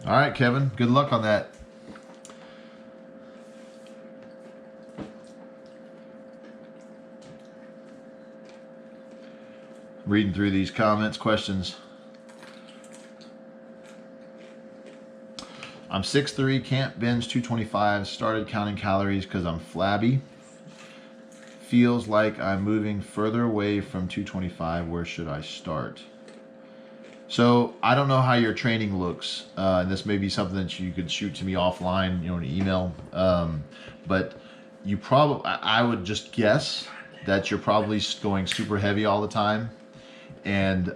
S1: All right, Kevin. Good luck on that. Reading through these comments, questions. I'm 6'3", can't bench 225. Started counting calories because I'm flabby. Feels like I'm moving further away from 225. Where should I start? So I don't know how your training looks, and this may be something that you could shoot to me offline, you know, in an email. But you probably, I would just guess that you're probably going super heavy all the time, and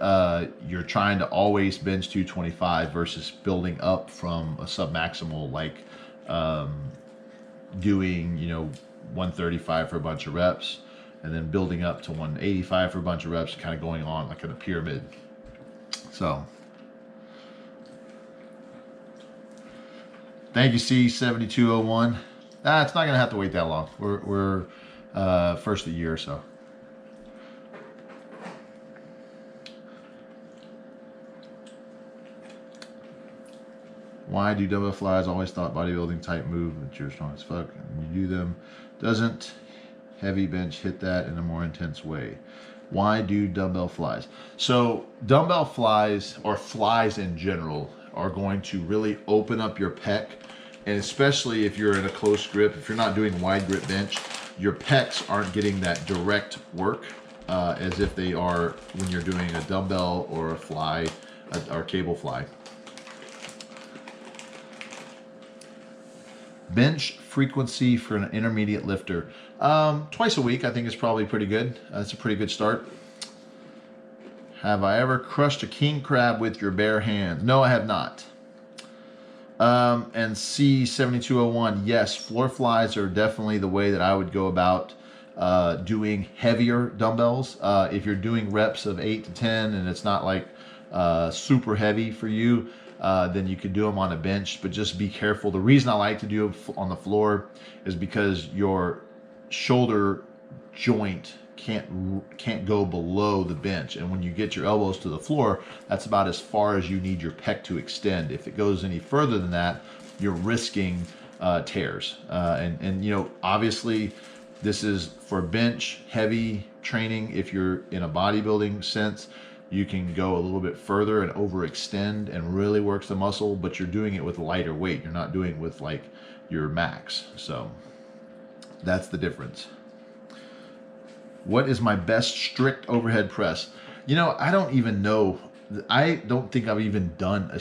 S1: you're trying to always bench 225 versus building up from a submaximal, like doing, you know, 135 for a bunch of reps, and then building up to 185 for a bunch of reps, kind of going on like in a pyramid. So, thank you, C7201. It's not gonna have to wait that long. We're first of the year or so. Why do dumbbell flies? Always thought bodybuilding type move, but you're strong as fuck and you do them. Doesn't heavy bench hit that in a more intense way? Why do dumbbell flies? So dumbbell flies, or flies in general, are going to really open up your pec, and especially if you're in a close grip, if you're not doing wide grip bench, your pecs aren't getting that direct work as if they are when you're doing a dumbbell or a fly or cable fly. Bench frequency for an intermediate lifter. Twice a week, I think, is probably pretty good. That's a pretty good start. Have I ever crushed a king crab with your bare hands? No, I have not. And C7201, yes, floor flies are definitely the way that I would go about doing heavier dumbbells. If you're doing reps of 8 to 10 and it's not like super heavy for you, then you could do them on a bench, but just be careful. The reason I like to do it on the floor is because your shoulder joint can't go below the bench, and when you get your elbows to the floor, that's about as far as you need your pec to extend. If it goes any further than that, you're risking tears. And you know, obviously this is for bench heavy training. If you're in a bodybuilding sense, you can go a little bit further and overextend and really works the muscle, but you're doing it with lighter weight. You're not doing it with like your max. So that's the difference. What is my best strict overhead press? You know, I don't even know. I don't think I've even done a